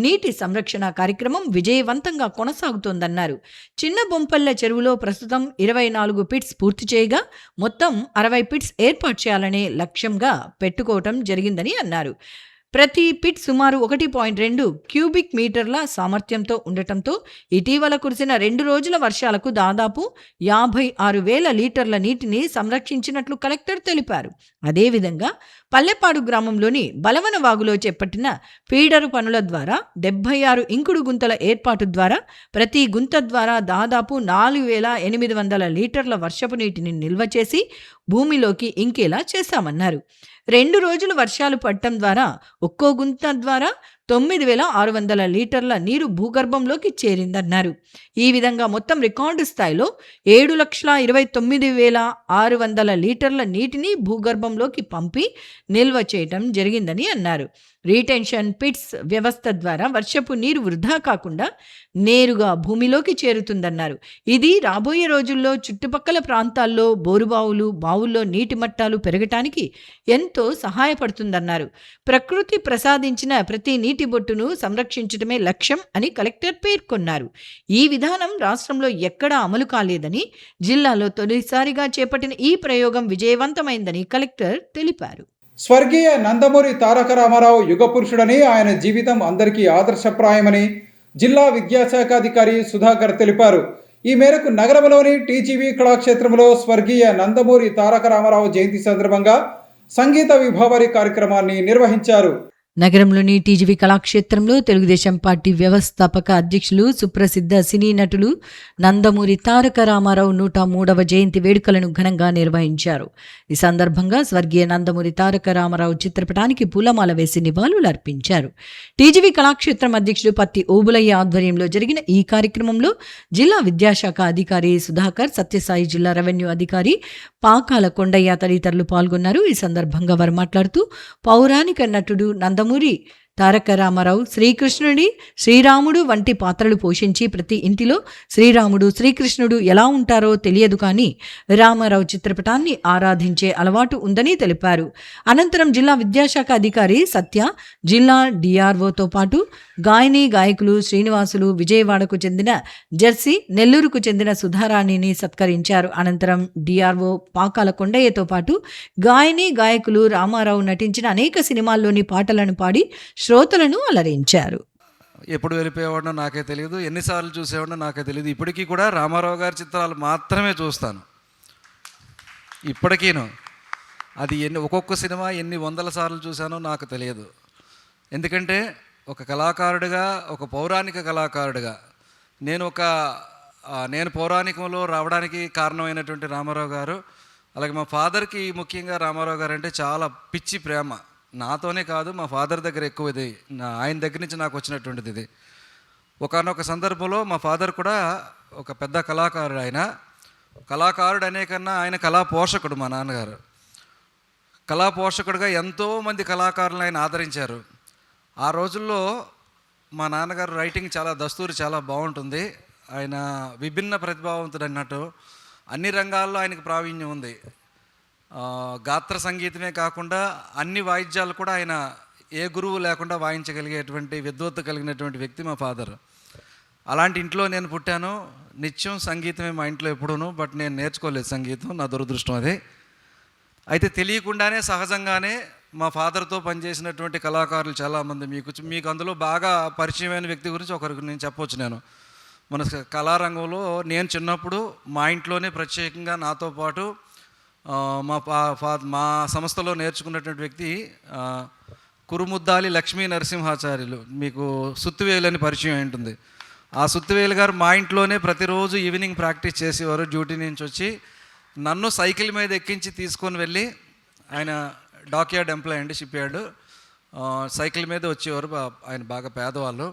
నీటి సంరక్షణ కార్యక్రమం విజయవంతంగా కొనసాగుతోందన్నారు. చిన్న బొంపల్లె చెరువులో ప్రస్తుతం 24 పిట్స్ పూర్తి చేయగా మొత్తం 60 పిట్స్ ఏర్పాటు చేయాలనే లక్ష్యంగా పెట్టుకోవటం జరిగిందని అన్నారు. ప్రతి పిట్ సుమారు 1.2 క్యూబిక్ మీటర్ల సామర్థ్యంతో ఉండటంతో ఇటీవల కురిసిన 2 రోజుల వర్షాలకు దాదాపు 56,000 లీటర్ల నీటిని సంరక్షించినట్లు కలెక్టర్ తెలిపారు. అదేవిధంగా పల్లెపాడు గ్రామంలోని బలవన వాగులో చేపట్టిన ఫీడరు పనుల ద్వారా 76 ఇంకుడు గుంతల ఏర్పాటు ద్వారా ప్రతి గుంత ద్వారా దాదాపు 4,800 లీటర్ల వర్షపు నీటిని నిల్వ చేసి భూమిలోకి ఇంకేలా చేశామన్నారు. 2 రోజులు వర్షాలు పడటం ద్వారా ఒక్కో గుంత ద్వారా 9,600 లీటర్ల నీరు భూగర్భంలోకి చేరిందన్నారు. ఈ విధంగా మొత్తం రికార్డు స్థాయిలో 7,29,600 లీటర్ల నీటిని భూగర్భంలోకి పంపి నిల్వ చేయటం జరిగిందని అన్నారు. రీటెన్షన్ పిట్స్ వ్యవస్థ ద్వారా వర్షపు నీరు వృధా కాకుండా నేరుగా భూమిలోకి చేరుతుందన్నారు. ఇది రాబోయే రోజుల్లో చుట్టుపక్కల ప్రాంతాల్లో బోరుబావులు బావుల్లో నీటి మట్టాలు పెరగటానికి ఎంతో సహాయపడుతుందన్నారు. ప్రకృతి ప్రసాదించిన ప్రతి నీటి బొట్టును సంరక్షించడమే లక్ష్యం అని కలెక్టర్ పేర్కొన్నారు. ఈ విధానం రాష్ట్రంలో ఎక్కడా అమలు కాలేదని, జిల్లాలో తొలిసారిగా చేపట్టిన ఈ ప్రయోగం విజయవంతమైందని కలెక్టర్ తెలిపారు. స్వర్గీయ నందమూరి తారక రామారావు యుగ పురుషుడని, ఆయన జీవితం అందరికీ ఆదర్శప్రాయమని జిల్లా విద్యాశాఖ అధికారి సుధాకర్ తెలిపారు. ఈ మేరకు నగరంలోని టీజీవీ కళాక్షేత్రంలో స్వర్గీయ నందమూరి తారక రామారావు జయంతి సందర్భంగా సంగీత విభావరి కార్యక్రమాన్ని నిర్వహించారు. నగరంలోని టీజీవీ కళాక్షేత్రంలో తెలుగుదేశం పార్టీ వ్యవస్థాపక అధ్యక్షులు సుప్రసిద్ధ సినీ నటులు నందమూరి తారక రామారావు 103వ జయంతి వేడుకలను ఘనంగా నిర్వహించారు. ఈ సందర్భంగా స్వర్గీయ నందమూరి తారక రామారావు చిత్రపటానికి పూలమాల వేసి నివాళులర్పించారు. టీజీవీ కళాక్షేత్రం అధ్యక్షుడు పత్తి ఓబులయ్య ఆధ్వర్యంలో జరిగిన ఈ కార్యక్రమంలో జిల్లా విద్యాశాఖ అధికారి సుధాకర్, సత్యసాయి జిల్లా రెవెన్యూ అధికారి పాకాల కొండయ్య తదితరులు పాల్గొన్నారు. ఈ సందర్భంగా వారు మాట్లాడుతూ పౌరాణిక నటుడు నందమూరి తారక రామారావు శ్రీరాముడు వంటి పాత్రలు పోషించి ప్రతి ఇంటిలో శ్రీరాముడు శ్రీకృష్ణుడు ఎలా ఉంటారో తెలియదు కానీ రామారావు చిత్రపటాన్ని ఆరాధించే అలవాటు ఉందని తెలిపారు. అనంతరం జిల్లా విద్యాశాఖ అధికారి సత్య, జిల్లా డిఆర్ఓతో పాటు గాయకులు శ్రీనివాసులు, విజయవాడకు చెందిన జెర్సీ, నెల్లూరుకు చెందిన సుధారాణిని సత్కరించారు. అనంతరం డిఆర్ఓ పాకాల కొండయ్యతో పాటు గాయకులు రామారావు నటించిన అనేక సినిమాల్లోని పాటలను పాడి శ్రోతలను అలరించారు. ఎప్పుడు వెళ్ళిపోయేవాడినో నాకే తెలియదు, ఎన్నిసార్లు చూసేవాడినో నాకే తెలియదు. ఇప్పటికీ కూడా రామారావు గారి చిత్రాలు మాత్రమే చూస్తాను. ఇప్పటికీను అది ఒక్కొక్క సినిమా ఎన్ని వందల సార్లు చూశానో నాకు తెలియదు. ఎందుకంటే ఒక కళాకారుడిగా, ఒక పౌరాణిక కళాకారుడిగా నేను పౌరాణికంలో రావడానికి కారణమైనటువంటి రామారావు గారు, అలాగే మా ఫాదర్కి ముఖ్యంగా రామారావు గారు అంటే చాలా పిచ్చి ప్రేమ. నాతోనే కాదు, మా ఫాదర్ దగ్గర ఎక్కువ ఇది, ఆయన దగ్గర నుంచి నాకు వచ్చినటువంటిది ఇది. ఒకానొక సందర్భంలో మా ఫాదర్ కూడా ఒక పెద్ద కళాకారుడు. కళాకారుడు అనే కన్నా ఆయన కళా పోషకుడు. మా నాన్నగారు కళా పోషకుడుగా ఎంతోమంది కళాకారులను ఆయన ఆదరించారు. ఆ రోజుల్లో మా నాన్నగారు రైటింగ్ దస్తూరి చాలా బాగుంటుంది. ఆయన విభిన్న ప్రతిభావంతుడు అన్నట్టు అన్ని రంగాల్లో ఆయనకు ప్రావీణ్యం ఉంది. గాత్ర సంగీతమే కాకుండా అన్ని వాయిద్యాలు కూడా ఆయన ఏ గురువు లేకుండా వాయించగలిగేటువంటి విద్వత్తు కలిగినటువంటి వ్యక్తి మా ఫాదర్. అలాంటి ఇంట్లో నేను పుట్టాను. నిత్యం సంగీతమే మా ఇంట్లో ఎప్పుడూను. బట్ నేను నేర్చుకోలేదు సంగీతం, నా దురదృష్టం అది. అయితే తెలియకుండానే సహజంగానే మా ఫాదర్తో పనిచేసినటువంటి కళాకారులు చాలామంది మీకు అందులో బాగా పరిచయమైన వ్యక్తి గురించి ఒకరికి నేను చెప్పవచ్చు. మన కళారంగంలో నేను చిన్నప్పుడు మా ఇంట్లోనే ప్రత్యేకంగా నాతో పాటు మా సంస్థలో నేర్చుకున్నటువంటి వ్యక్తి కురుముద్దాలి లక్ష్మీ నరసింహాచార్యులు. మీకు సుత్తివేలు అని పరిచయం ఉంటుంది. ఆ సుత్తివేలు గారు మా ఇంట్లోనే ప్రతిరోజు ఈవినింగ్ ప్రాక్టీస్ చేసేవారు. డ్యూటీ నుంచి వచ్చి నన్ను సైకిల్ మీద ఎక్కించి తీసుకొని వెళ్ళి, ఆయన డాక్యార్డ్ ఎంప్లాయ్ అండి, షిప్ యార్డ్, సైకిల్ మీద వచ్చేవారు. ఆయన బాగా పేదవాళ్ళు.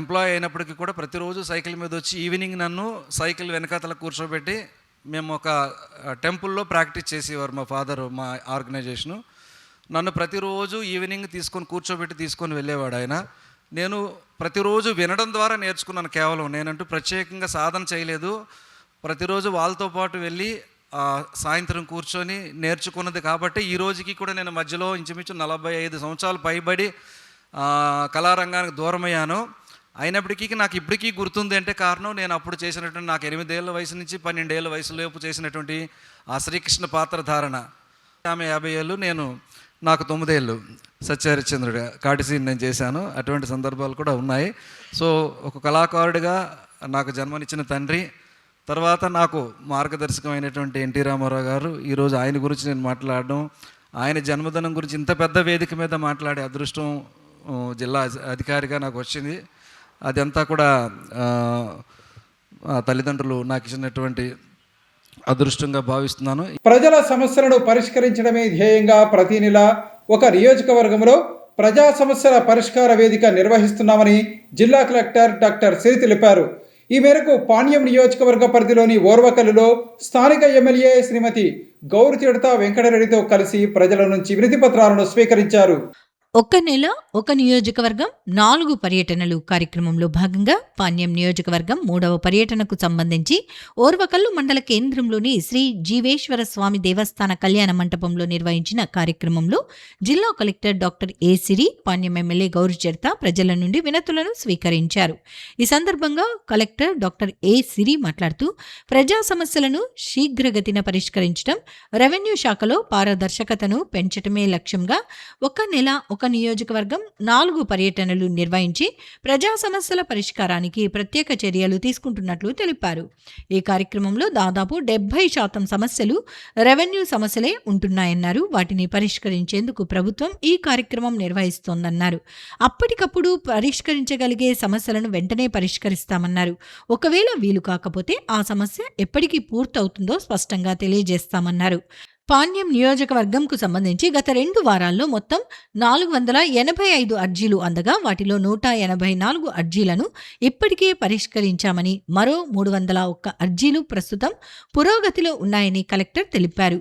ఎంప్లాయ్ అయినప్పటికీ కూడా ప్రతిరోజు సైకిల్ మీద వచ్చి ఈవినింగ్ నన్ను సైకిల్ వెనకాతల కూర్చోబెట్టి మేము ఒక టెంపుల్లో ప్రాక్టీస్ చేసేవారు మా ఫాదరు, మా ఆర్గనైజేషను. నన్ను ప్రతిరోజు ఈవినింగ్ తీసుకొని వెళ్ళేవాడు ఆయన. నేను ప్రతిరోజు వినడం ద్వారా నేర్చుకున్నాను. కేవలం నేనంటూ ప్రత్యేకంగా సాధన చేయలేదు. ప్రతిరోజు వాళ్ళతో పాటు వెళ్ళి సాయంత్రం కూర్చొని నేర్చుకున్నది కాబట్టి ఈ రోజుకి కూడా నేను మధ్యలో ఇంచుమించు 45 సంవత్సరాలు పైబడి కళారంగానికి దూరమయ్యాను. అయినప్పటికీ నాకు ఇప్పటికీ గుర్తుంది అంటే కారణం నేను అప్పుడు చేసినటువంటి, నాకు 8 ఏళ్ళ వయసు నుంచి 12 ఏళ్ళ వయసులోపు చేసినటువంటి ఆ శ్రీకృష్ణ పాత్రధారణ. ఆమె 50 ఏళ్ళు, నాకు 9 ఏళ్ళు. సత్యహరిశ్చంద్రుడు కాటిసీని నేను చేశాను. అటువంటి సందర్భాలు కూడా ఉన్నాయి. సో ఒక కళాకారుడిగా నాకు జన్మనిచ్చిన తండ్రి, తర్వాత నాకు మార్గదర్శకమైనటువంటి ఎన్టీ రామారావు గారు. ఈరోజు ఆయన గురించి నేను మాట్లాడడం, ఆయన జన్మదినం గురించి ఇంత పెద్ద వేదిక మీద మాట్లాడే అదృష్టం జిల్లా అధికారిగా నాకు వచ్చింది. అదంతా కూడా తల్లిదండ్రులు నాకు ఇచ్చినటువంటి అదృష్టంగా భావిస్తున్నాను. ప్రజల సమస్యలను పరిష్కరించడమే ధ్యేయంగా ప్రతి నెల ఒక నియోజకవర్గంలో ప్రజా సమస్యల పరిష్కార వేదిక నిర్వహిస్తున్నామని జిల్లా కలెక్టర్ డాక్టర్ సిరి తెలిపారు. ఈ మేరకు పాణ్యం నియోజకవర్గ పరిధిలోని ఓర్వకల్లులో స్థానిక ఎమ్మెల్యే శ్రీమతి గౌరితిడత వెంకటరెడ్డితో కలిసి ప్రజల నుంచి వినతి పత్రాలను స్వీకరించారు. ఒక్క నెల ఒక నియోజకవర్గం 4 పర్యటనలు కార్యక్రమంలో భాగంగా పాణ్యం నియోజకవర్గం 3వ పర్యటనకు సంబంధించి ఓర్వకల్లు మండల కేంద్రంలోని శ్రీ జీవేశ్వర స్వామి దేవస్థాన కళ్యాణ మంటపంలో నిర్వహించిన కార్యక్రమంలో జిల్లా కలెక్టర్ డాక్టర్ ఏ సిరి, పాణ్యం ఎమ్మెల్యే గౌరిచరిత ప్రజల నుండి వినతులను స్వీకరించారు. ఈ సందర్భంగా కలెక్టర్ డాక్టర్ ఏ సిరి మాట్లాడుతూ ప్రజా సమస్యలను శీఘ్రగతిన పరిష్కరించడం, రెవెన్యూ శాఖలో పారదర్శకతను పెంచటమే లక్ష్యంగా ఒక నెల ఒక నియోజకవర్గం 4 పర్యటనలు నిర్వహించి ప్రజా సమస్యల పరిష్కారానికి ప్రత్యేక చర్యలు తీసుకుంటున్నట్లు తెలిపారు. ఈ కార్యక్రమంలో దాదాపు 70% సమస్యలు రెవెన్యూ సమస్యలే ఉంటున్నాయన్నారు. వాటిని పరిష్కరించేందుకు ప్రభుత్వం ఈ కార్యక్రమం నిర్వహిస్తోందన్నారు. అప్పటికప్పుడు పరిష్కరించగలిగే సమస్యలను వెంటనే పరిష్కరిస్తామన్నారు. ఒకవేళ వీలు కాకపోతే ఆ సమస్య ఎప్పటికీ పూర్తవుతుందో స్పష్టంగా తెలియజేస్తామన్నారు. పాణ్యం నియోజకవర్గంకు సంబంధించి గత 2 వారాల్లో మొత్తం 485 అర్జీలు అందగా వాటిలో 184 అర్జీలను ఇప్పటికే పరిష్కరించామని, మరో 301 అర్జీలు ప్రస్తుతం పురోగతిలో ఉన్నాయని కలెక్టర్ తెలిపారు.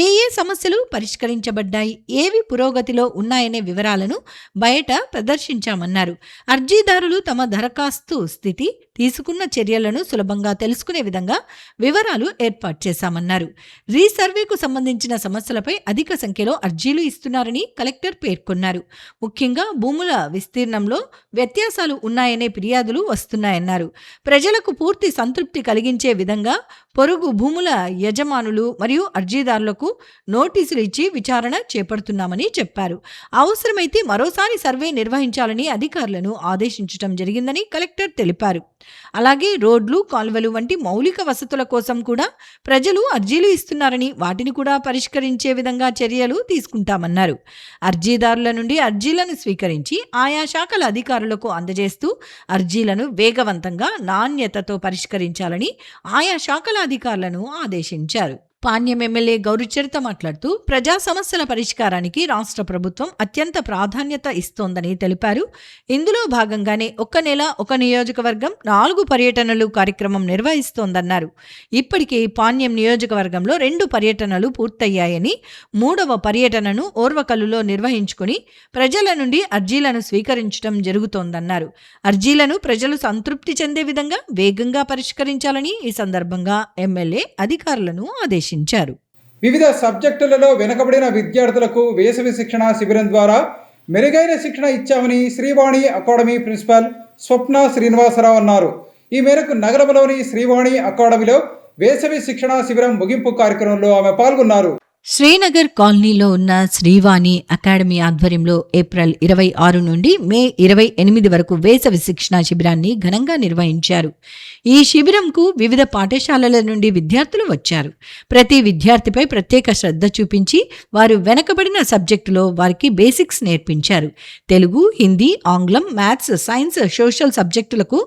ఏ సమస్యలు పరిష్కరించబడ్డాయి, ఏవి పురోగతిలో ఉన్నాయనే వివరాలను బయట ప్రదర్శించామన్నారు. అర్జీదారులు తమ దరఖాస్తు స్థితి, తీసుకున్న చర్యలను సులభంగా తెలుసుకునే విధంగా వివరాలు ఏర్పాటు చేశామన్నారు. రీసర్వేకు సంబంధించిన సమస్యలపై అధిక సంఖ్యలో అర్జీలు ఇస్తున్నారని కలెక్టర్ పేర్కొన్నారు. ముఖ్యంగా భూముల విస్తీర్ణంలో వ్యత్యాసాలు ఉన్నాయనే ఫిర్యాదులు వస్తున్నాయన్నారు. ప్రజలకు పూర్తి సంతృప్తి కలిగించే విధంగా పొరుగు భూముల యజమానులు మరియు అర్జీదారులకు నోటీసులు ఇచ్చి విచారణ చేపడుతున్నామని చెప్పారు. అవసరమైతే మరోసారి సర్వే నిర్వహించాలని అధికారులను ఆదేశించడం జరిగిందని కలెక్టర్ తెలిపారు. అలాగే రోడ్లు, కాలువలు వంటి మౌలిక వసతుల కోసం కూడా ప్రజలు అర్జీలు ఇస్తున్నారని, వాటిని కూడా పరిష్కరించే విధంగా చర్యలు తీసుకుంటామన్నారు. అర్జీదారుల నుండి అర్జీలను స్వీకరించి ఆయా శాఖల అధికారులకు అందజేస్తూ అర్జీలను వేగవంతంగా, నాణ్యతతో పరిష్కరించాలని ఆయా శాఖల అధికారులను ఆదేశించారు. పాణ్యం ఎమ్మెల్యే గౌరిచరిత మాట్లాడుతూ ప్రజా సమస్యల పరిష్కారానికి రాష్ట్ర ప్రభుత్వం అత్యంత ప్రాధాన్యత ఇస్తోందని తెలిపారు. ఇందులో భాగంగానే ఒక్క నెల ఒక నియోజకవర్గం 4 పర్యటనలు కార్యక్రమం నిర్వహిస్తోందన్నారు. ఇప్పటికే పాణ్యం నియోజకవర్గంలో 2 పర్యటనలు పూర్తయ్యాయని, 3వ పర్యటనను ఓర్వకల్లులో నిర్వహించుకుని ప్రజల నుండి అర్జీలను స్వీకరించడం జరుగుతోందన్నారు. అర్జీలను ప్రజలు సంతృప్తి చెందే విధంగా వేగంగా పరిష్కరించాలని ఈ సందర్భంగా ఎమ్మెల్యే అధికారులను ఆదేశించారు. వివిధ సబ్జెక్టులలో వెనుకబడిన విద్యార్థులకు వేసవి శిక్షణ శిబిరం ద్వారా మెరుగైన శిక్షణ ఇచ్చామని శ్రీవాణి అకాడమీ ప్రిన్సిపాల్ స్వప్న శ్రీనివాసరావు అన్నారు. ఈ మేరకు నగరంలోని శ్రీవాణి అకాడమీలో వేసవి శిక్షణ శిబిరం ముగింపు కార్యక్రమంలో ఆమె పాల్గొన్నారు. శ్రీనగర్ కాలనీలో ఉన్న శ్రీవాణి అకాడమీ ఆధ్వర్యంలో ఏప్రిల్ 26 నుండి మే 28 వరకు వేసవి శిక్షణా శిబిరాన్ని ఘనంగా నిర్వహించారు. ఈ శిబిరంకు వివిధ పాఠశాలల నుండి విద్యార్థులు వచ్చారు. ప్రతి విద్యార్థిపై ప్రత్యేక శ్రద్ధ చూపించి వారు వెనకబడిన సబ్జెక్టులో వారికి బేసిక్స్ నేర్పించారు. తెలుగు, హిందీ, ఆంగ్లం, మ్యాథ్స్, సైన్స్, సోషల్ సబ్జెక్టులకు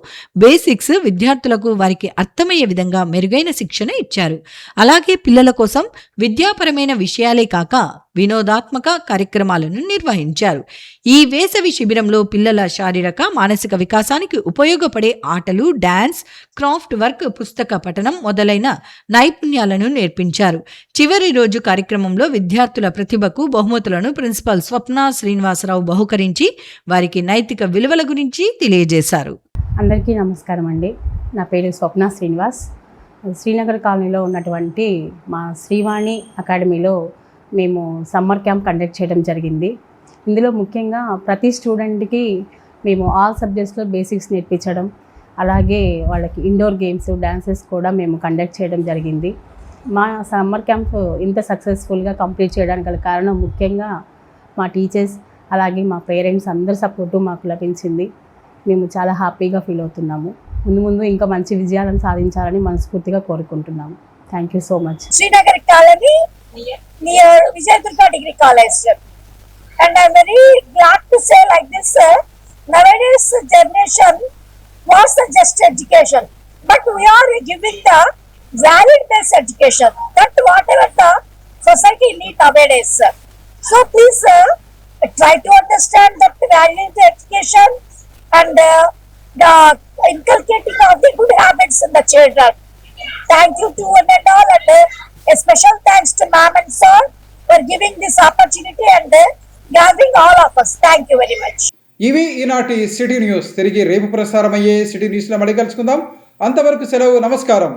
బేసిక్స్ విద్యార్థులకు వారికి అర్థమయ్యే విధంగా మెరుగైన శిక్షణ ఇచ్చారు. అలాగే పిల్లల కోసం విద్యాపరమైన విషయాలే కాక వినోదాత్మక కార్యక్రమాలను నిర్వహించారు. ఈ వేసవి శిబిరంలో పిల్లల శారీరక, మానసిక వికాసానికి ఉపయోగపడే ఆటలు, డాన్స్, క్రాఫ్ట్ వర్క్, పుస్తక పఠనం మొదలైన నైపుణ్యాలను నేర్పించారు. చివరి రోజు కార్యక్రమంలో విద్యార్థుల ప్రతిభకు బహుమతులను ప్రిన్సిపల్ స్వప్న శ్రీనివాసరావు బహుకరించి వారికి నైతిక విలువల గురించి తెలియజేశారు. అందరికీ నమస్కారం అండి. నా పేరు స్వప్న శ్రీనివాస్. శ్రీనగర్ కాలనీలో ఉన్నటువంటి మా శ్రీవాణి అకాడమీలో మేము సమ్మర్ క్యాంప్ కండక్ట్ చేయడం జరిగింది. ఇందులో ముఖ్యంగా ప్రతి స్టూడెంట్కి మేము ఆల్ సబ్జెక్ట్స్లో బేసిక్స్ నేర్పించడం, అలాగే వాళ్ళకి ఇండోర్ గేమ్స్, డాన్సెస్ కూడా మేము కండక్ట్ చేయడం జరిగింది. మా సమ్మర్ క్యాంప్ ఇంత సక్సెస్ఫుల్గా కంప్లీట్ చేయడానికి గల కారణం ముఖ్యంగా మా టీచర్స్, అలాగే మా పేరెంట్స్ అందరి సపోర్టు మాకు లభించింది. మేము చాలా హ్యాపీగా ఫీల్ అవుతున్నాము. ముందు ఇంకా మంచి విజయాలను సాధించాలని మనస్ఫూర్తిగా కోరుకుంటున్నాము. Thank you so much. Srinagar colony near Vijayadurga Degree College, and I'm very glad to say like this, nowadays generation wants the just education, but we are giving the valid based education, that whatever the society need nowadays. So please try to understand that value in the education and the inculcating of the good habits in the children. Thank you to one and all, and a special thanks to ma'am and sir for giving this opportunity and gathering all of us. Thank you very much. ఇవి ఈనాటి సిటీ న్యూస్. తిరిగి రేపు ప్రసారమయ్యే సిటీ న్యూస్లో మళ్ళీ కలుసుకుందాం. అంతవరకు సెలవు. నమస్కారం.